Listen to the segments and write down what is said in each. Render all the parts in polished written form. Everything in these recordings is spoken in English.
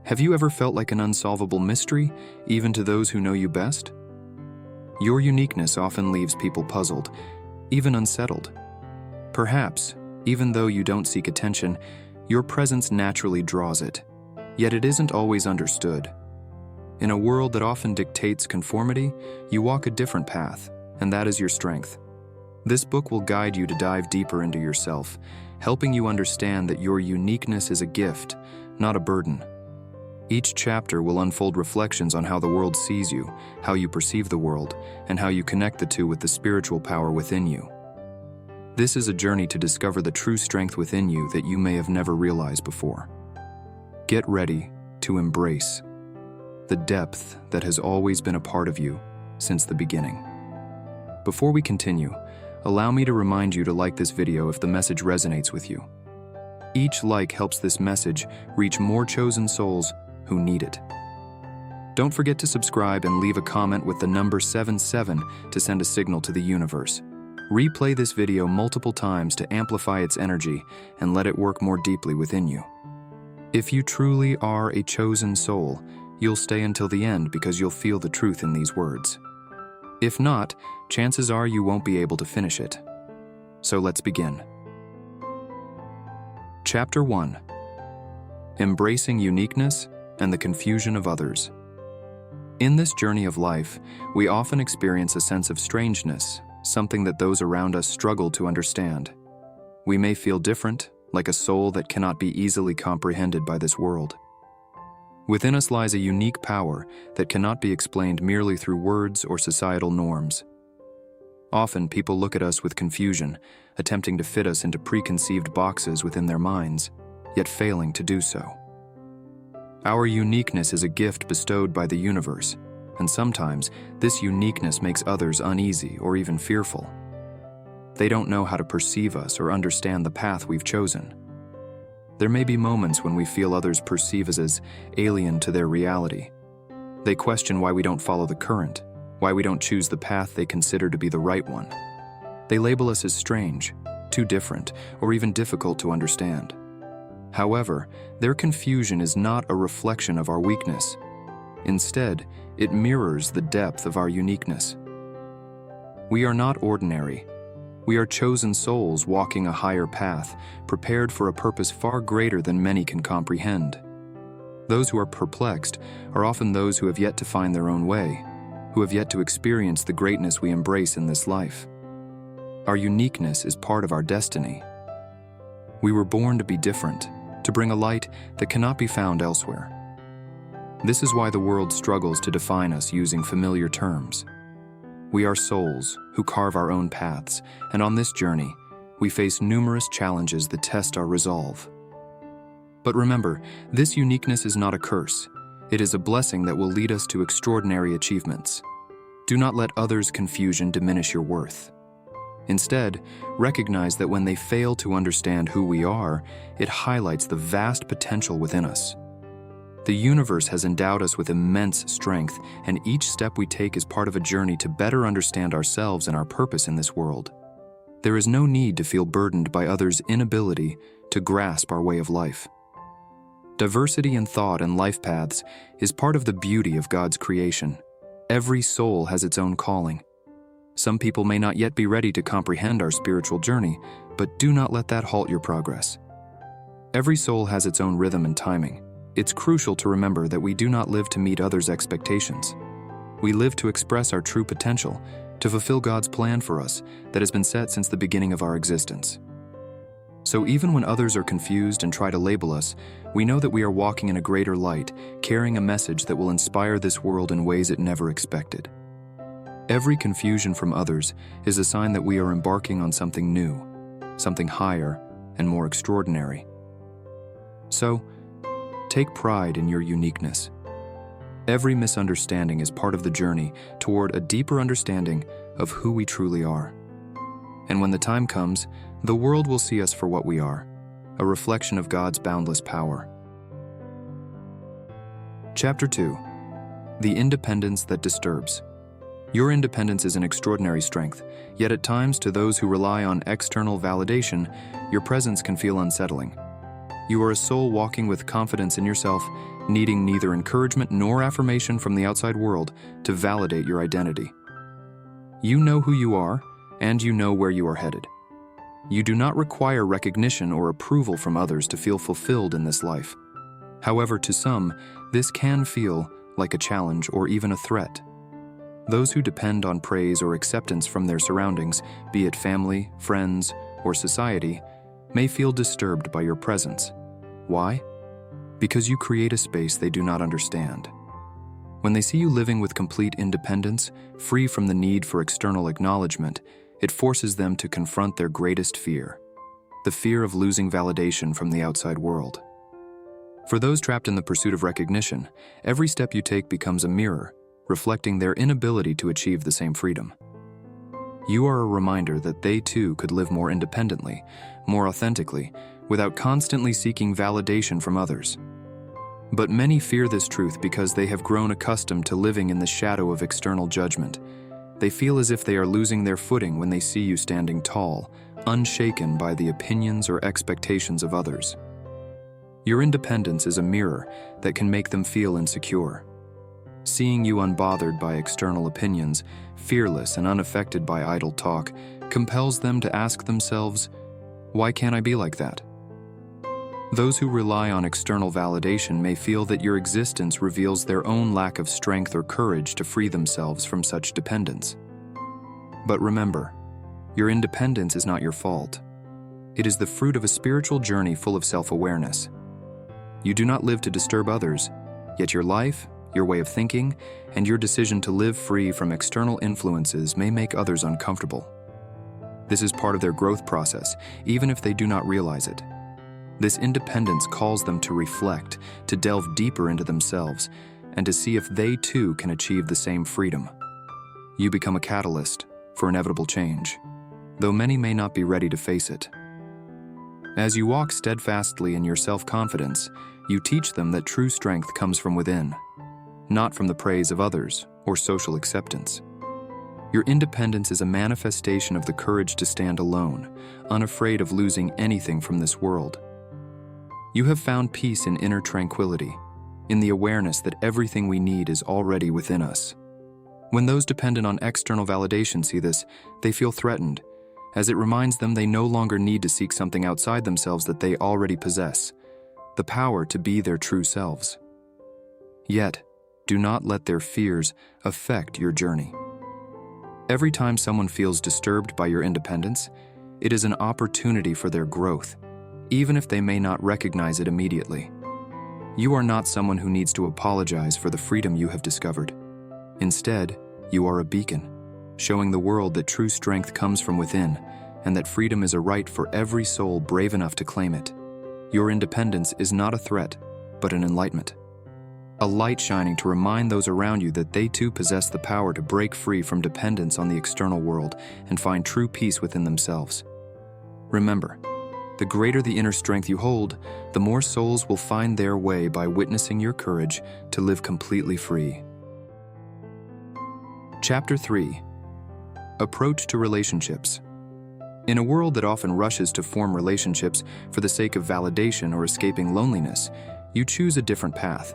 Have you ever felt like an unsolvable mystery, even to those who know you best? Your uniqueness often leaves people puzzled, even unsettled. Perhaps, even though you don't seek attention, your presence naturally draws it, yet it isn't always understood. In a world that often dictates conformity, you walk a different path, and that is your strength. This book will guide you to dive deeper into yourself, helping you understand that your uniqueness is a gift, not a burden. Each chapter will unfold reflections on how the world sees you, how you perceive the world, and how you connect the two with the spiritual power within you. This is a journey to discover the true strength within you that you may have never realized before. Get ready to embrace the depth that has always been a part of you since the beginning. Before we continue, allow me to remind you to like this video if the message resonates with you. Each like helps this message reach more chosen souls who need it. Don't forget to subscribe and leave a comment with the number 77 to send a signal to the universe. Replay this video multiple times to amplify its energy and let it work more deeply within you. If you truly are a chosen soul, you'll stay until the end because you'll feel the truth in these words. If not, chances are you won't be able to finish it. So let's begin. Chapter 1. Embracing Uniqueness and the Confusion of Others. In this journey of life, we often experience a sense of strangeness, something that those around us struggle to understand. We may feel different, like a soul that cannot be easily comprehended by this world. Within us lies a unique power that cannot be explained merely through words or societal norms. Often, people look at us with confusion, attempting to fit us into preconceived boxes within their minds, yet failing to do so. Our uniqueness is a gift bestowed by the universe, and sometimes this uniqueness makes others uneasy or even fearful. They don't know how to perceive us or understand the path we've chosen. There may be moments when we feel others perceive us as alien to their reality. They question why we don't follow the current, why we don't choose the path they consider to be the right one. They label us as strange, too different, or even difficult to understand. However, their confusion is not a reflection of our weakness. Instead, it mirrors the depth of our uniqueness. We are not ordinary. We are chosen souls walking a higher path, prepared for a purpose far greater than many can comprehend. Those who are perplexed are often those who have yet to find their own way, who have yet to experience the greatness we embrace in this life. Our uniqueness is part of our destiny. We were born to be different, to bring a light that cannot be found elsewhere. This is why the world struggles to define us using familiar terms. We are souls who carve our own paths, and on this journey, we face numerous challenges that test our resolve. But remember, this uniqueness is not a curse. It is a blessing that will lead us to extraordinary achievements. Do not let others' confusion diminish your worth. Instead, recognize that when they fail to understand who we are, it highlights the vast potential within us. The universe has endowed us with immense strength, and each step we take is part of a journey to better understand ourselves and our purpose in this world. There is no need to feel burdened by others' inability to grasp our way of life. Diversity in thought and life paths is part of the beauty of God's creation. Every soul has its own calling. Some people may not yet be ready to comprehend our spiritual journey, but do not let that halt your progress. Every soul has its own rhythm and timing. It's crucial to remember that we do not live to meet others' expectations. We live to express our true potential, to fulfill God's plan for us that has been set since the beginning of our existence. So even when others are confused and try to label us, we know that we are walking in a greater light, carrying a message that will inspire this world in ways it never expected. Every confusion from others is a sign that we are embarking on something new, something higher and more extraordinary. So, take pride in your uniqueness. Every misunderstanding is part of the journey toward a deeper understanding of who we truly are. And when the time comes, the world will see us for what we are, a reflection of God's boundless power. Chapter 2. The Independence That Disturbs. Your independence is an extraordinary strength, yet at times to those who rely on external validation, your presence can feel unsettling. You are a soul walking with confidence in yourself, needing neither encouragement nor affirmation from the outside world to validate your identity. You know who you are, and you know where you are headed. You do not require recognition or approval from others to feel fulfilled in this life. However, to some, this can feel like a challenge or even a threat. Those who depend on praise or acceptance from their surroundings, be it family, friends, or society, may feel disturbed by your presence. Why? Because you create a space they do not understand. When they see you living with complete independence, free from the need for external acknowledgement, it forces them to confront their greatest fear, the fear of losing validation from the outside world. For those trapped in the pursuit of recognition, every step you take becomes a mirror, reflecting their inability to achieve the same freedom. You are a reminder that they too could live more independently, more authentically, without constantly seeking validation from others. But many fear this truth because they have grown accustomed to living in the shadow of external judgment. They feel as if they are losing their footing when they see you standing tall, unshaken by the opinions or expectations of others. Your independence is a mirror that can make them feel insecure. Seeing you unbothered by external opinions, fearless and unaffected by idle talk, compels them to ask themselves, "Why can't I be like that?" Those who rely on external validation may feel that your existence reveals their own lack of strength or courage to free themselves from such dependence. But remember, your independence is not your fault. It is the fruit of a spiritual journey full of self-awareness. You do not live to disturb others, yet your life, your way of thinking, and your decision to live free from external influences may make others uncomfortable. This is part of their growth process, even if they do not realize it. This independence calls them to reflect, to delve deeper into themselves, and to see if they too can achieve the same freedom. You become a catalyst for inevitable change, though many may not be ready to face it. As you walk steadfastly in your self-confidence, you teach them that true strength comes from within, not from the praise of others or social acceptance. Your independence is a manifestation of the courage to stand alone, unafraid of losing anything from this world. You have found peace in inner tranquility, in the awareness that everything we need is already within us. When those dependent on external validation see this, they feel threatened, as it reminds them they no longer need to seek something outside themselves that they already possess, the power to be their true selves. Yet, do not let their fears affect your journey. Every time someone feels disturbed by your independence, it is an opportunity for their growth, even if they may not recognize it immediately. You are not someone who needs to apologize for the freedom you have discovered. Instead, you are a beacon, showing the world that true strength comes from within, and that freedom is a right for every soul brave enough to claim it. Your independence is not a threat, but an enlightenment. A light shining to remind those around you that they too possess the power to break free from dependence on the external world and find true peace within themselves. Remember, the greater the inner strength you hold, the more souls will find their way by witnessing your courage to live completely free. Chapter 3. Approach to relationships. In a world that often rushes to form relationships for the sake of validation or escaping loneliness, you choose a different path.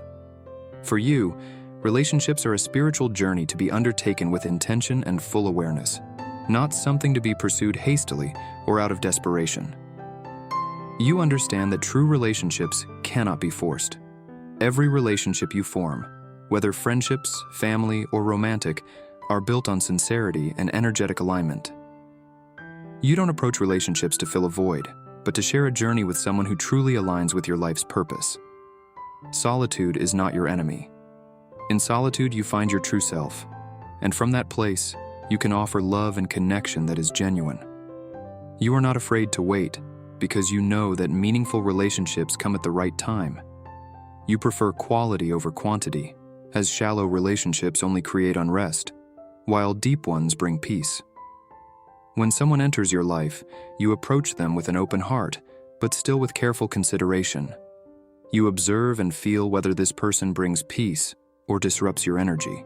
For you, relationships are a spiritual journey to be undertaken with intention and full awareness, not something to be pursued hastily or out of desperation. You understand that true relationships cannot be forced. Every relationship you form, whether friendships, family, or romantic, are built on sincerity and energetic alignment. You don't approach relationships to fill a void, but to share a journey with someone who truly aligns with your life's purpose. Solitude is not your enemy. In solitude, you find your true self, and from that place, you can offer love and connection that is genuine. You are not afraid to wait, because you know that meaningful relationships come at the right time. You prefer quality over quantity, as shallow relationships only create unrest, while deep ones bring peace. When someone enters your life, you approach them with an open heart, but still with careful consideration. You observe and feel whether this person brings peace or disrupts your energy.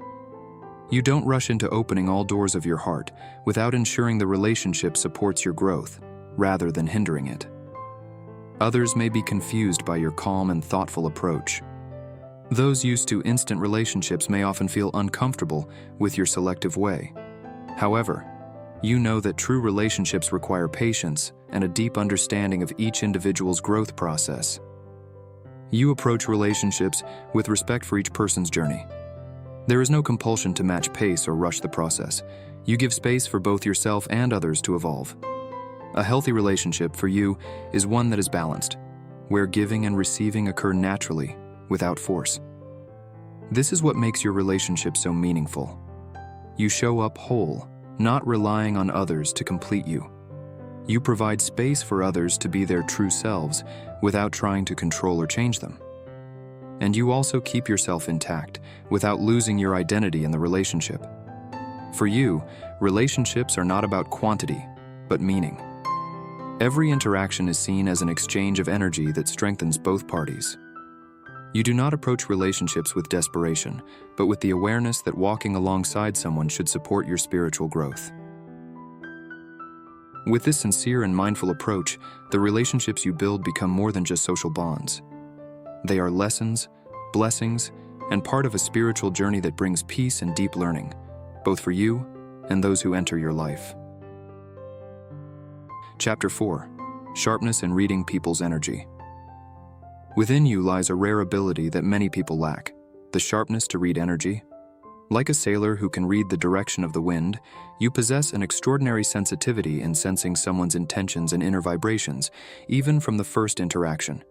You don't rush into opening all doors of your heart without ensuring the relationship supports your growth, rather than hindering it. Others may be confused by your calm and thoughtful approach. Those used to instant relationships may often feel uncomfortable with your selective way. However, you know that true relationships require patience and a deep understanding of each individual's growth process. You approach relationships with respect for each person's journey. There is no compulsion to match pace or rush the process. You give space for both yourself and others to evolve. A healthy relationship for you is one that is balanced, where giving and receiving occur naturally, without force. This is what makes your relationship so meaningful. You show up whole, not relying on others to complete you. You provide space for others to be their true selves without trying to control or change them. And you also keep yourself intact without losing your identity in the relationship. For you, relationships are not about quantity, but meaning. Every interaction is seen as an exchange of energy that strengthens both parties. You do not approach relationships with desperation, but with the awareness that walking alongside someone should support your spiritual growth. With this sincere and mindful approach, the relationships you build become more than just social bonds. They are lessons, blessings, and part of a spiritual journey that brings peace and deep learning, both for you and those who enter your life. Chapter 4. Sharpness in Reading People's Energy. Within you lies a rare ability that many people lack, the sharpness to read energy. Like a sailor who can read the direction of the wind, you possess an extraordinary sensitivity in sensing someone's intentions and inner vibrations, even from the first interaction.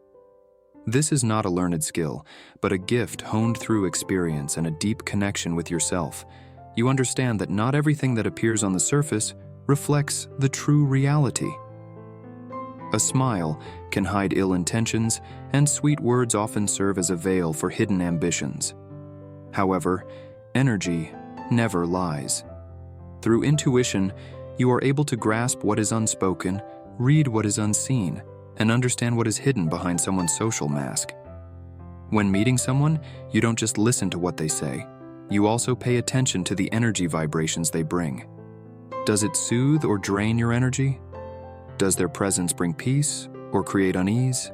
This is not a learned skill, but a gift honed through experience and a deep connection with yourself. You understand that not everything that appears on the surface reflects the true reality. A smile can hide ill intentions, and sweet words often serve as a veil for hidden ambitions. However, energy never lies. Through intuition, you are able to grasp what is unspoken, read what is unseen, and understand what is hidden behind someone's social mask. When meeting someone, you don't just listen to what they say. You also pay attention to the energy vibrations they bring. Does it soothe or drain your energy? Does their presence bring peace or create unease?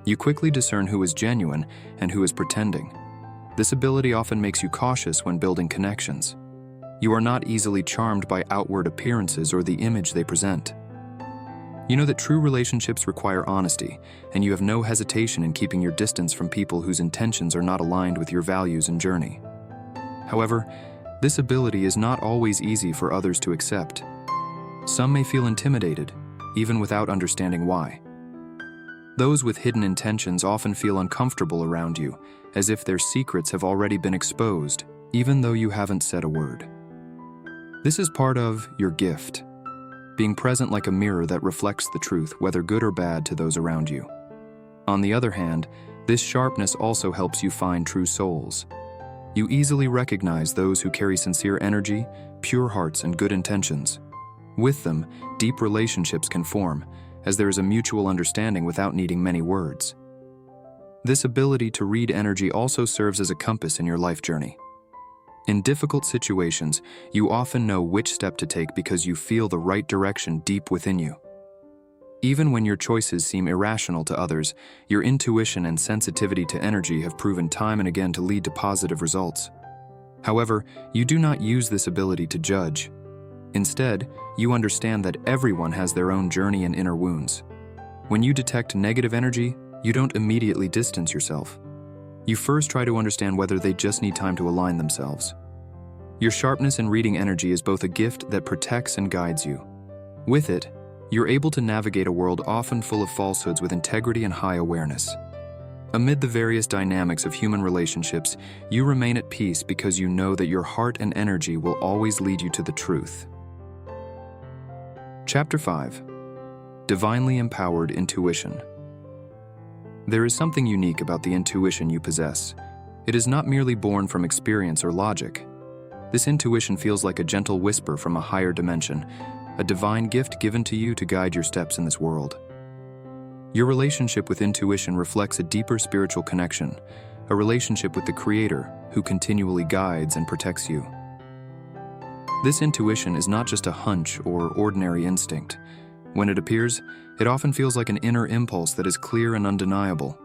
You quickly discern who is genuine and who is pretending. This ability often makes you cautious when building connections. You are not easily charmed by outward appearances or the image they present. You know that true relationships require honesty, and you have no hesitation in keeping your distance from people whose intentions are not aligned with your values and journey. However, this ability is not always easy for others to accept. Some may feel intimidated, even without understanding why. Those with hidden intentions often feel uncomfortable around you, as if their secrets have already been exposed, even though you haven't said a word. This is part of your gift, being present like a mirror that reflects the truth, whether good or bad, to those around you. On the other hand, this sharpness also helps you find true souls. You easily recognize those who carry sincere energy, pure hearts, and good intentions. With them, deep relationships can form, as there is a mutual understanding without needing many words. This ability to read energy also serves as a compass in your life journey. In difficult situations, you often know which step to take because you feel the right direction deep within you. Even when your choices seem irrational to others, your intuition and sensitivity to energy have proven time and again to lead to positive results. However, you do not use this ability to judge. Instead, you understand that everyone has their own journey and inner wounds. When you detect negative energy, you don't immediately distance yourself. You first try to understand whether they just need time to align themselves. Your sharpness in reading energy is both a gift that protects and guides you. With it, you're able to navigate a world often full of falsehoods with integrity and high awareness. Amid the various dynamics of human relationships, you remain at peace because you know that your heart and energy will always lead you to the truth. Chapter 5. Divinely Empowered Intuition. There is something unique about the intuition you possess. It is not merely born from experience or logic. This intuition feels like a gentle whisper from a higher dimension, a divine gift given to you to guide your steps in this world. Your relationship with intuition reflects a deeper spiritual connection, a relationship with the Creator who continually guides and protects you. This intuition is not just a hunch or ordinary instinct. When it appears, it often feels like an inner impulse that is clear and undeniable.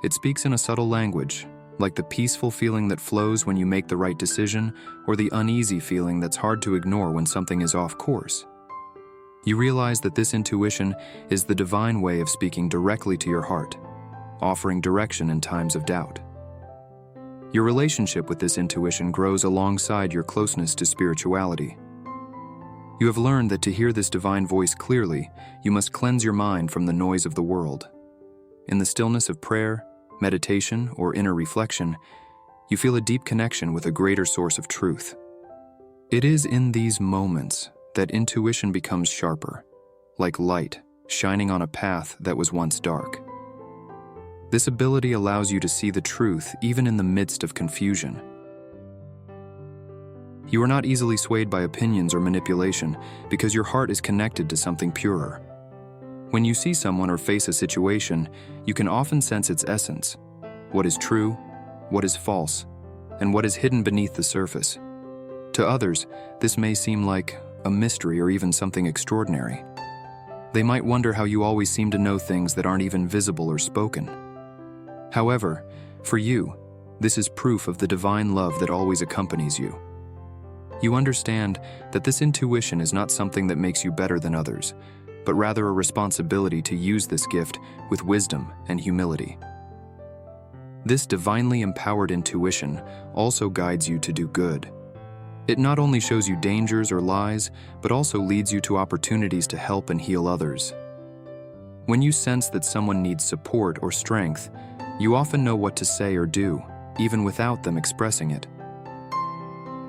It speaks in a subtle language, like the peaceful feeling that flows when you make the right decision, or the uneasy feeling that's hard to ignore when something is off course. You realize that this intuition is the divine way of speaking directly to your heart, offering direction in times of doubt. Your relationship with this intuition grows alongside your closeness to spirituality. You have learned that to hear this divine voice clearly, you must cleanse your mind from the noise of the world. In the stillness of prayer, meditation, or inner reflection, you feel a deep connection with a greater source of truth. It is in these moments that intuition becomes sharper, like light shining on a path that was once dark. This ability allows you to see the truth even in the midst of confusion. You are not easily swayed by opinions or manipulation because your heart is connected to something purer. When you see someone or face a situation, you can often sense its essence, what is true, what is false, and what is hidden beneath the surface. To others, this may seem like a mystery or even something extraordinary. They might wonder how you always seem to know things that aren't even visible or spoken. However, for you, this is proof of the divine love that always accompanies you. You understand that this intuition is not something that makes you better than others, but rather a responsibility to use this gift with wisdom and humility. This divinely empowered intuition also guides you to do good. It not only shows you dangers or lies, but also leads you to opportunities to help and heal others. When you sense that someone needs support or strength, you often know what to say or do, even without them expressing it.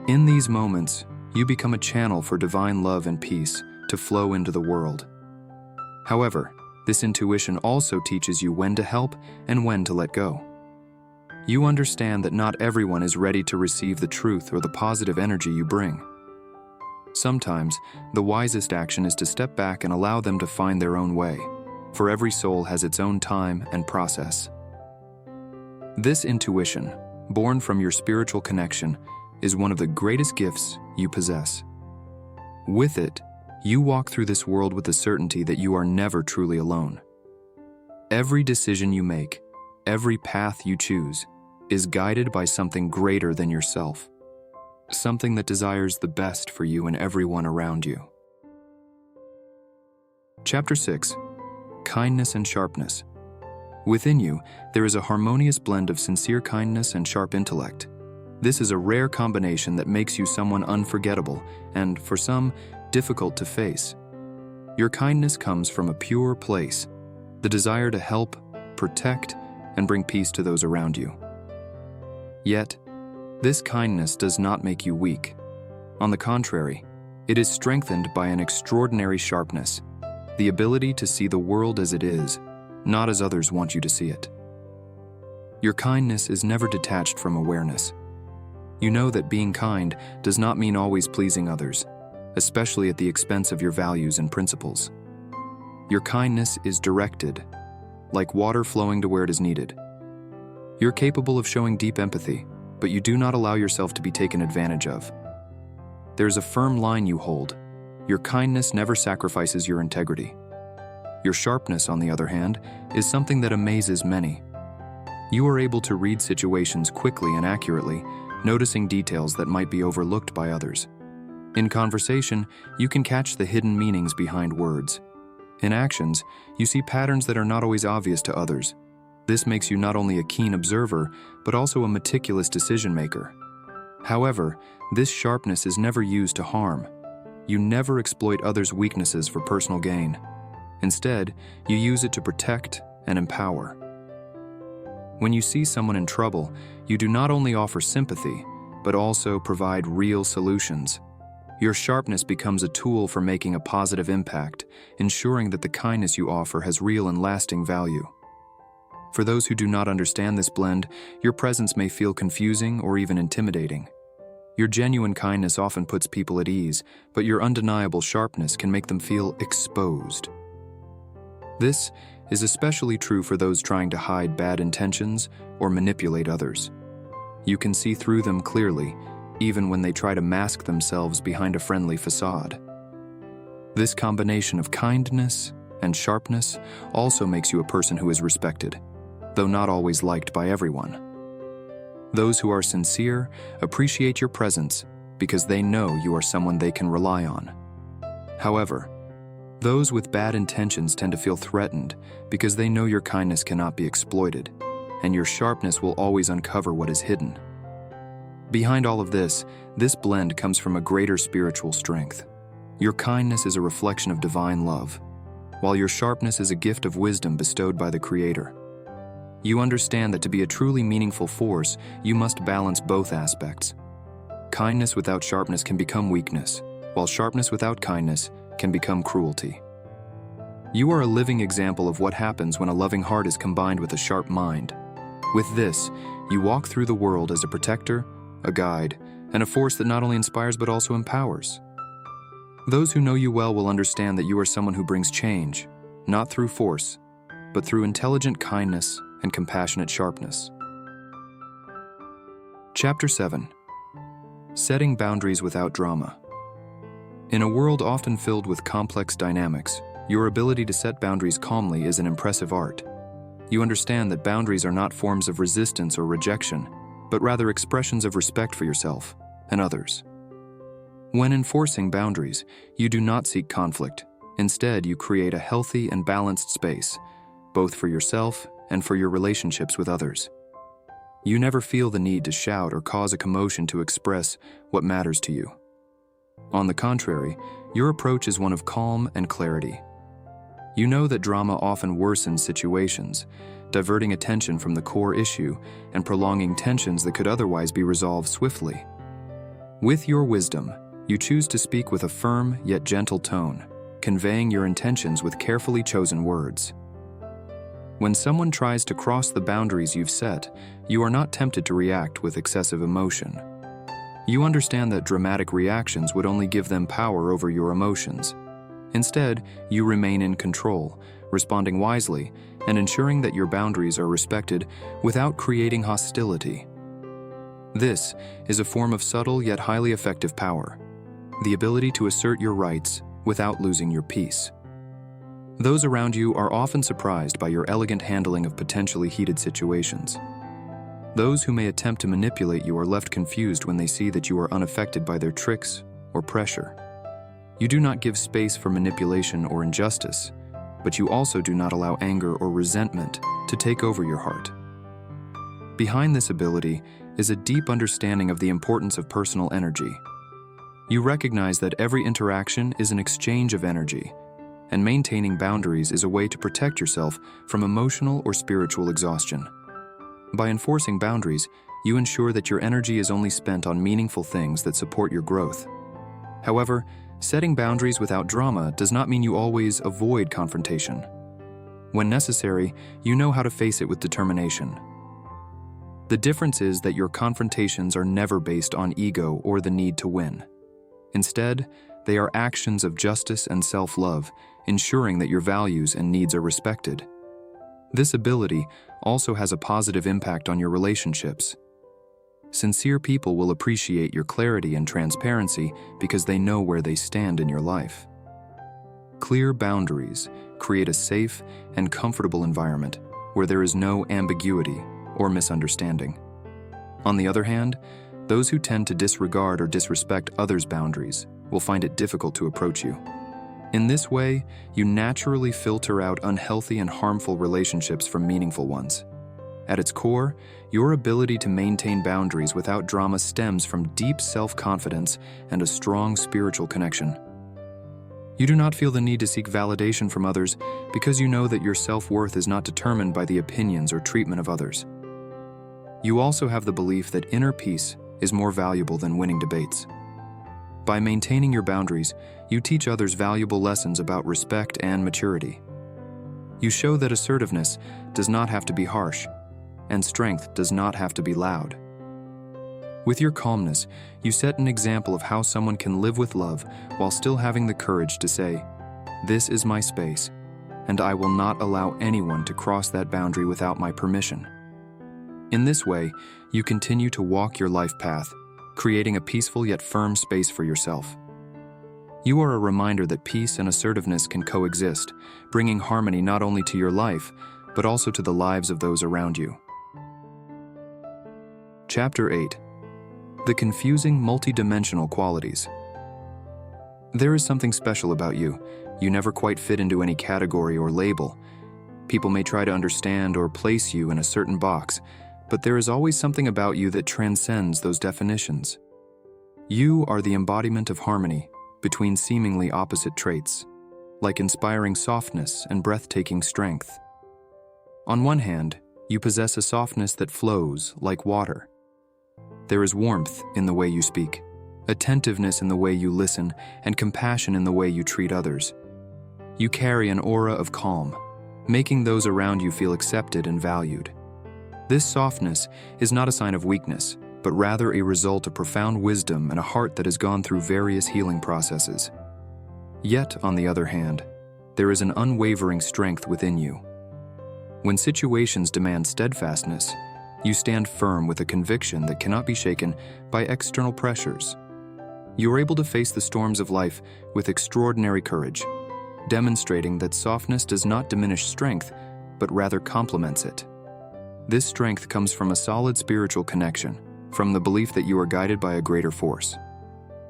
In these moments, you become a channel for divine love and peace to flow into the world. However, this intuition also teaches you when to help and when to let go. You understand that not everyone is ready to receive the truth or the positive energy you bring. Sometimes, the wisest action is to step back and allow them to find their own way, for every soul has its own time and process. This intuition, born from your spiritual connection, is one of the greatest gifts you possess. With it, you walk through this world with the certainty that you are never truly alone. Every decision you make, every path you choose, is guided by something greater than yourself, something that desires the best for you and everyone around you. Chapter 6. Kindness and Sharpness. Within you, there is a harmonious blend of sincere kindness and sharp intellect. This is a rare combination that makes you someone unforgettable and, for some, difficult to face. Your kindness comes from a pure place, the desire to help, protect, and bring peace to those around you. Yet, this kindness does not make you weak. On the contrary, it is strengthened by an extraordinary sharpness, the ability to see the world as it is, not as others want you to see it. Your kindness is never detached from awareness. You know that being kind does not mean always pleasing others, especially at the expense of your values and principles. Your kindness is directed, like water flowing to where it is needed. You're capable of showing deep empathy, but you do not allow yourself to be taken advantage of. There's a firm line you hold. Your kindness never sacrifices your integrity. Your sharpness, on the other hand, is something that amazes many. You are able to read situations quickly and accurately, noticing details that might be overlooked by others. In conversation, you can catch the hidden meanings behind words. In actions, you see patterns that are not always obvious to others. This makes you not only a keen observer, but also a meticulous decision maker. However, this sharpness is never used to harm. You never exploit others' weaknesses for personal gain. Instead, you use it to protect and empower. When you see someone in trouble, you do not only offer sympathy, but also provide real solutions. Your sharpness becomes a tool for making a positive impact, ensuring that the kindness you offer has real and lasting value. For those who do not understand this blend, your presence may feel confusing or even intimidating. Your genuine kindness often puts people at ease, but your undeniable sharpness can make them feel exposed. This is especially true for those trying to hide bad intentions or manipulate others. You can see through them clearly, even when they try to mask themselves behind a friendly facade. This combination of kindness and sharpness also makes you a person who is respected, though not always liked by everyone. Those who are sincere appreciate your presence because they know you are someone they can rely on. However, those with bad intentions tend to feel threatened because they know your kindness cannot be exploited, and your sharpness will always uncover what is hidden. Behind all of this blend comes from a greater spiritual strength. Your kindness is a reflection of divine love, while your sharpness is a gift of wisdom bestowed by the Creator. You understand that to be a truly meaningful force, you must balance both aspects. Kindness without sharpness can become weakness, while sharpness without kindness can become cruelty. You are a living example of what happens when a loving heart is combined with a sharp mind. With this, you walk through the world as a protector, a guide, and a force that not only inspires but also empowers. Those who know you well will understand that you are someone who brings change, not through force, but through intelligent kindness and compassionate sharpness. Chapter 7. Setting Boundaries Without Drama. In a world often filled with complex dynamics, your ability to set boundaries calmly is an impressive art. You understand that boundaries are not forms of resistance or rejection, but rather expressions of respect for yourself and others. When enforcing boundaries, you do not seek conflict. Instead, you create a healthy and balanced space, both for yourself and for your relationships with others. You never feel the need to shout or cause a commotion to express what matters to you. On the contrary, your approach is one of calm and clarity. You know that drama often worsens situations, diverting attention from the core issue and prolonging tensions that could otherwise be resolved swiftly. With your wisdom, you choose to speak with a firm yet gentle tone, conveying your intentions with carefully chosen words. When someone tries to cross the boundaries you've set, you are not tempted to react with excessive emotion. You understand that dramatic reactions would only give them power over your emotions. Instead, you remain in control, responding wisely and ensuring that your boundaries are respected without creating hostility. This is a form of subtle yet highly effective power, the ability to assert your rights without losing your peace. Those around you are often surprised by your elegant handling of potentially heated situations. Those who may attempt to manipulate you are left confused when they see that you are unaffected by their tricks or pressure. You do not give space for manipulation or injustice, but you also do not allow anger or resentment to take over your heart. Behind this ability is a deep understanding of the importance of personal energy. You recognize that every interaction is an exchange of energy, and maintaining boundaries is a way to protect yourself from emotional or spiritual exhaustion. By enforcing boundaries, you ensure that your energy is only spent on meaningful things that support your growth. However, setting boundaries without drama does not mean you always avoid confrontation. When necessary, you know how to face it with determination. The difference is that your confrontations are never based on ego or the need to win. Instead, they are actions of justice and self-love, ensuring that your values and needs are respected. This ability also has a positive impact on your relationships. Sincere people will appreciate your clarity and transparency because they know where they stand in your life. Clear boundaries create a safe and comfortable environment where there is no ambiguity or misunderstanding. On the other hand, those who tend to disregard or disrespect others' boundaries will find it difficult to approach you. In this way, you naturally filter out unhealthy and harmful relationships from meaningful ones. At its core, your ability to maintain boundaries without drama stems from deep self-confidence and a strong spiritual connection. You do not feel the need to seek validation from others because you know that your self-worth is not determined by the opinions or treatment of others. You also have the belief that inner peace is more valuable than winning debates. By maintaining your boundaries, you teach others valuable lessons about respect and maturity. You show that assertiveness does not have to be harsh, and strength does not have to be loud. With your calmness, you set an example of how someone can live with love while still having the courage to say, "This is my space, and I will not allow anyone to cross that boundary without my permission." In this way, you continue to walk your life path, creating a peaceful yet firm space for yourself. You are a reminder that peace and assertiveness can coexist, bringing harmony not only to your life, but also to the lives of those around you. Chapter 8. The confusing multidimensional qualities. There is something special about you. You never quite fit into any category or label. People may try to understand or place you in a certain box, but there is always something about you that transcends those definitions. You are the embodiment of harmony between seemingly opposite traits, like inspiring softness and breathtaking strength. On one hand, you possess a softness that flows like water. There is warmth in the way you speak, attentiveness in the way you listen, and compassion in the way you treat others. You carry an aura of calm, making those around you feel accepted and valued. This softness is not a sign of weakness, but rather a result of profound wisdom and a heart that has gone through various healing processes. Yet, on the other hand, there is an unwavering strength within you. When situations demand steadfastness, you stand firm with a conviction that cannot be shaken by external pressures. You are able to face the storms of life with extraordinary courage, demonstrating that softness does not diminish strength, but rather complements it. This strength comes from a solid spiritual connection, from the belief that you are guided by a greater force.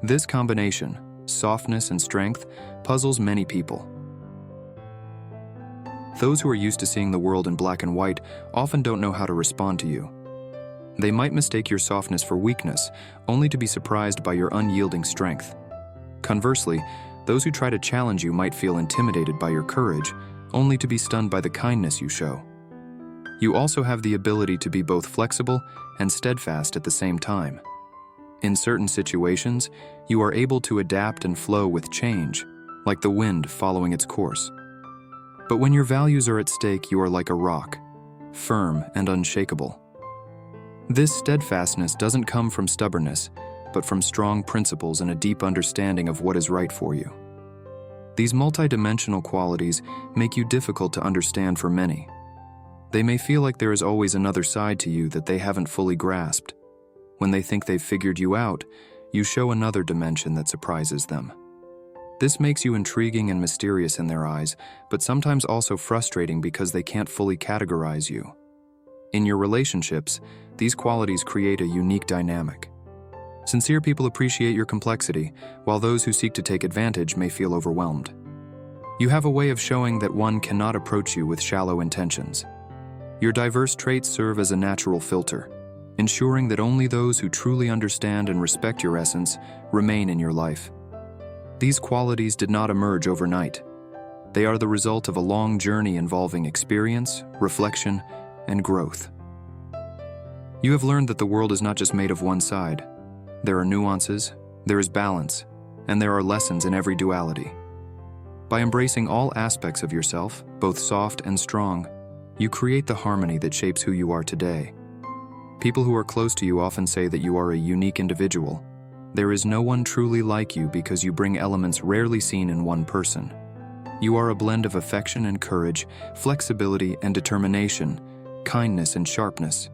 This combination, softness and strength, puzzles many people. Those who are used to seeing the world in black and white often don't know how to respond to you. They might mistake your softness for weakness, only to be surprised by your unyielding strength. Conversely, those who try to challenge you might feel intimidated by your courage, only to be stunned by the kindness you show. You also have the ability to be both flexible and steadfast at the same time. In certain situations, you are able to adapt and flow with change, like the wind following its course. But when your values are at stake, you are like a rock, firm and unshakable. This steadfastness doesn't come from stubbornness, but from strong principles and a deep understanding of what is right for you. These multidimensional qualities make you difficult to understand for many. They may feel like there is always another side to you that they haven't fully grasped. When they think they've figured you out, you show another dimension that surprises them. This makes you intriguing and mysterious in their eyes, but sometimes also frustrating because they can't fully categorize you. In your relationships, these qualities create a unique dynamic. Sincere people appreciate your complexity, while those who seek to take advantage may feel overwhelmed. You have a way of showing that one cannot approach you with shallow intentions. Your diverse traits serve as a natural filter, ensuring that only those who truly understand and respect your essence remain in your life. These qualities did not emerge overnight. They are the result of a long journey involving experience, reflection, and growth. You have learned that the world is not just made of one side. There are nuances, there is balance, and there are lessons in every duality. By embracing all aspects of yourself, both soft and strong, you create the harmony that shapes who you are today. People who are close to you often say that you are a unique individual. There is no one truly like you because you bring elements rarely seen in one person. You are a blend of affection and courage, flexibility and determination, kindness and sharpness.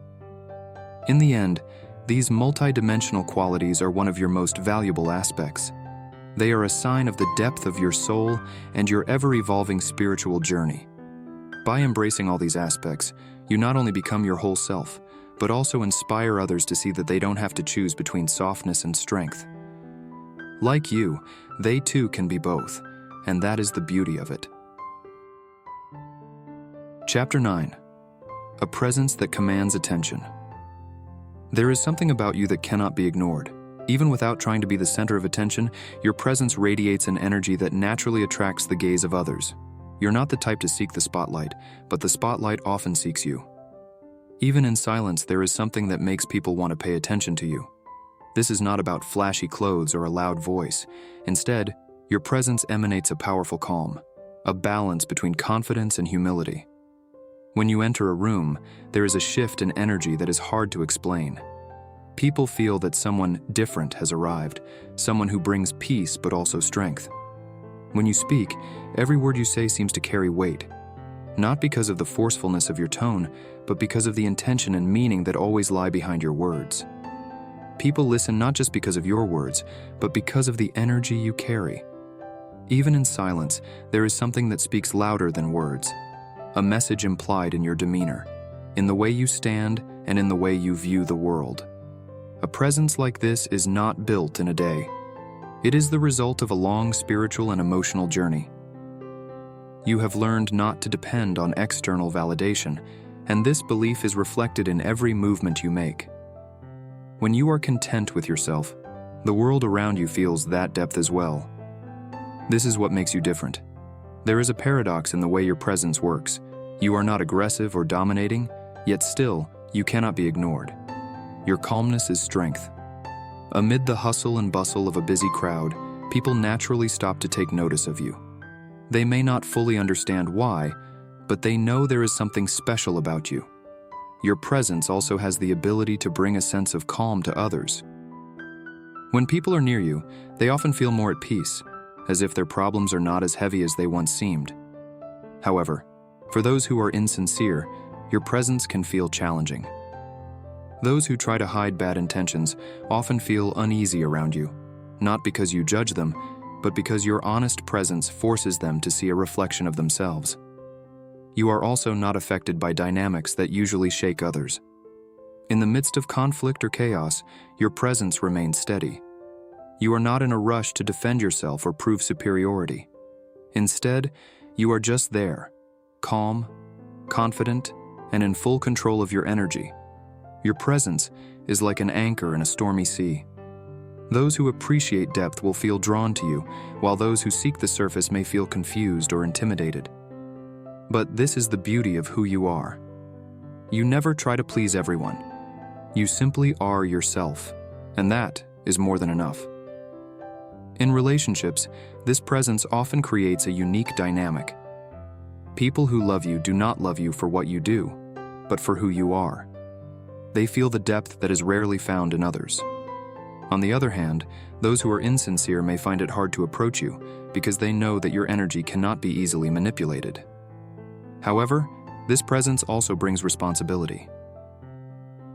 In the end, these multidimensional qualities are one of your most valuable aspects. They are a sign of the depth of your soul and your ever-evolving spiritual journey. By embracing all these aspects, you not only become your whole self, but also inspire others to see that they don't have to choose between softness and strength. Like you, they too can be both, and that is the beauty of it. Chapter 9. A presence that commands attention. There is something about you that cannot be ignored. Even without trying to be the center of attention, your presence radiates an energy that naturally attracts the gaze of others. You're not the type to seek the spotlight, but the spotlight often seeks you. Even in silence, there is something that makes people want to pay attention to you. This is not about flashy clothes or a loud voice. Instead, your presence emanates a powerful calm, a balance between confidence and humility. When you enter a room, there is a shift in energy that is hard to explain. People feel that someone different has arrived, someone who brings peace but also strength. When you speak, every word you say seems to carry weight, not because of the forcefulness of your tone, but because of the intention and meaning that always lie behind your words. People listen not just because of your words, but because of the energy you carry. Even in silence, there is something that speaks louder than words, a message implied in your demeanor, in the way you stand, and in the way you view the world. A presence like this is not built in a day. It is the result of a long spiritual and emotional journey. You have learned not to depend on external validation, and this belief is reflected in every movement you make. When you are content with yourself, the world around you feels that depth as well. This is what makes you different. There is a paradox in the way your presence works. You are not aggressive or dominating, yet still, you cannot be ignored. Your calmness is strength. Amid the hustle and bustle of a busy crowd, people naturally stop to take notice of you. They may not fully understand why, but they know there is something special about you. Your presence also has the ability to bring a sense of calm to others. When people are near you, they often feel more at peace, as if their problems are not as heavy as they once seemed. However, for those who are insincere, your presence can feel challenging. Those who try to hide bad intentions often feel uneasy around you, not because you judge them, but because your honest presence forces them to see a reflection of themselves. You are also not affected by dynamics that usually shake others. In the midst of conflict or chaos, your presence remains steady. You are not in a rush to defend yourself or prove superiority. Instead, you are just there, calm, confident, and in full control of your energy. Your presence is like an anchor in a stormy sea. Those who appreciate depth will feel drawn to you, while those who seek the surface may feel confused or intimidated. But this is the beauty of who you are. You never try to please everyone. You simply are yourself, and that is more than enough. In relationships, this presence often creates a unique dynamic. People who love you do not love you for what you do, but for who you are. They feel the depth that is rarely found in others. On the other hand, those who are insincere may find it hard to approach you because they know that your energy cannot be easily manipulated. However, this presence also brings responsibility.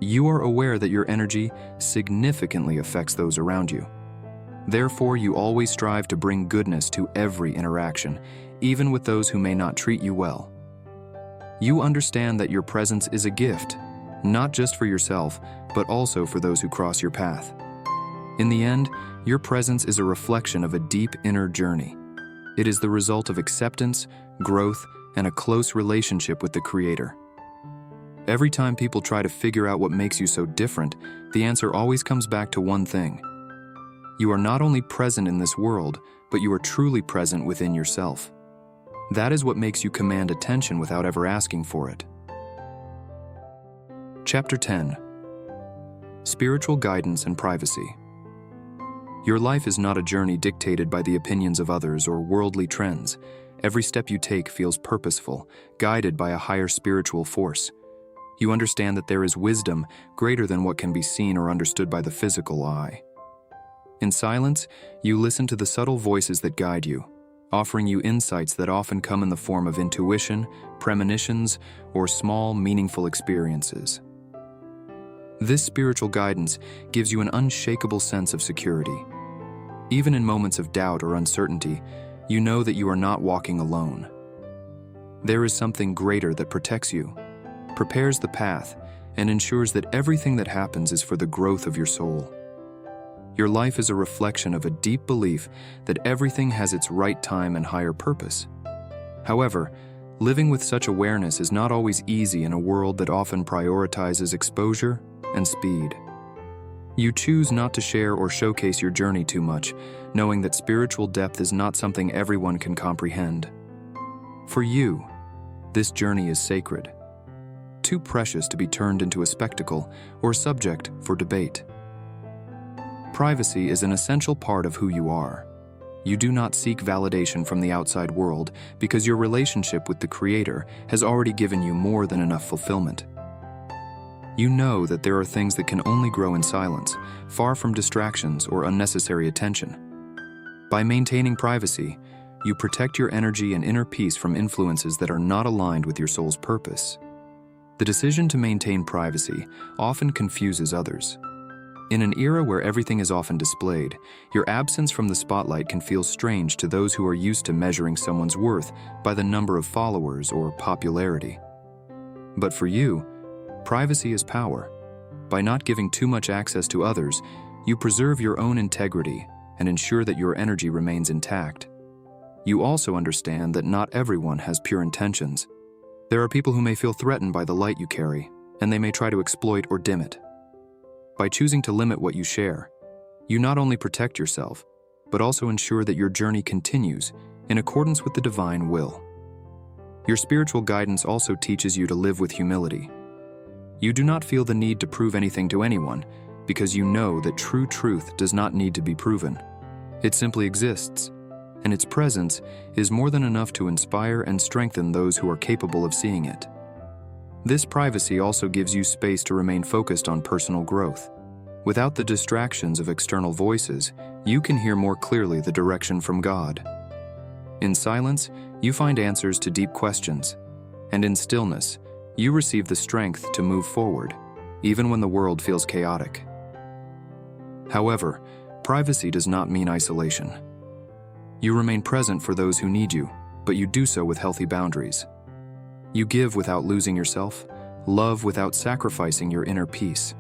You are aware that your energy significantly affects those around you. Therefore, you always strive to bring goodness to every interaction, even with those who may not treat you well. You understand that your presence is a gift, not just for yourself, but also for those who cross your path. In the end, your presence is a reflection of a deep inner journey. It is the result of acceptance, growth, and a close relationship with the Creator. Every time people try to figure out what makes you so different, the answer always comes back to one thing. You are not only present in this world, but you are truly present within yourself. That is what makes you command attention without ever asking for it. Chapter 10. Spiritual Guidance and Privacy. Your life is not a journey dictated by the opinions of others or worldly trends. Every step you take feels purposeful, guided by a higher spiritual force. You understand that there is wisdom greater than what can be seen or understood by the physical eye. In silence, you listen to the subtle voices that guide you, offering you insights that often come in the form of intuition, premonitions, or small, meaningful experiences. This spiritual guidance gives you an unshakable sense of security. Even in moments of doubt or uncertainty, you know that you are not walking alone. There is something greater that protects you, prepares the path, and ensures that everything that happens is for the growth of your soul. Your life is a reflection of a deep belief that everything has its right time and higher purpose. However, living with such awareness is not always easy in a world that often prioritizes exposure and speed. You choose not to share or showcase your journey too much, knowing that spiritual depth is not something everyone can comprehend. For you, this journey is sacred, too precious to be turned into a spectacle or subject for debate. Privacy is an essential part of who you are. You do not seek validation from the outside world because your relationship with the Creator has already given you more than enough fulfillment. You know that there are things that can only grow in silence, far from distractions or unnecessary attention. By maintaining privacy, you protect your energy and inner peace from influences that are not aligned with your soul's purpose. The decision to maintain privacy often confuses others. In an era where everything is often displayed, your absence from the spotlight can feel strange to those who are used to measuring someone's worth by the number of followers or popularity. But for you, privacy is power. By not giving too much access to others, you preserve your own integrity and ensure that your energy remains intact. You also understand that not everyone has pure intentions. There are people who may feel threatened by the light you carry, and they may try to exploit or dim it. By choosing to limit what you share, you not only protect yourself, but also ensure that your journey continues in accordance with the divine will. Your spiritual guidance also teaches you to live with humility. You do not feel the need to prove anything to anyone because you know that true truth does not need to be proven. It simply exists, and its presence is more than enough to inspire and strengthen those who are capable of seeing it. This privacy also gives you space to remain focused on personal growth. Without the distractions of external voices, you can hear more clearly the direction from God. In silence, you find answers to deep questions, and in stillness, you receive the strength to move forward, even when the world feels chaotic. However, privacy does not mean isolation. You remain present for those who need you, but you do so with healthy boundaries. You give without losing yourself, love without sacrificing your inner peace.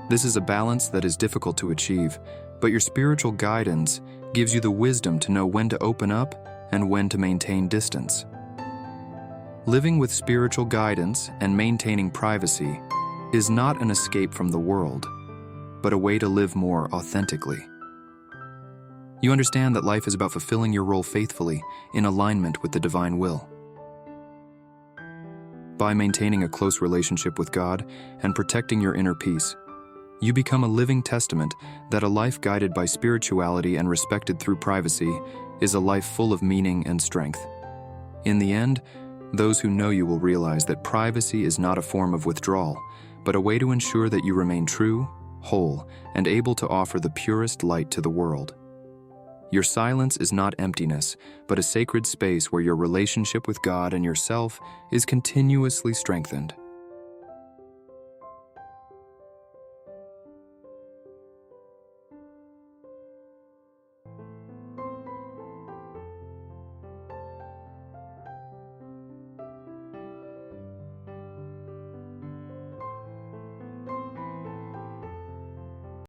This is a balance that is difficult to achieve, but your spiritual guidance gives you the wisdom to know when to open up and when to maintain distance. Living with spiritual guidance and maintaining privacy is not an escape from the world, but a way to live more authentically. You understand that life is about fulfilling your role faithfully in alignment with the divine will. By maintaining a close relationship with God and protecting your inner peace, you become a living testament that a life guided by spirituality and respected through privacy is a life full of meaning and strength. In the end, those who know you will realize that privacy is not a form of withdrawal, but a way to ensure that you remain true, whole, and able to offer the purest light to the world. Your silence is not emptiness, but a sacred space where your relationship with God and yourself is continuously strengthened.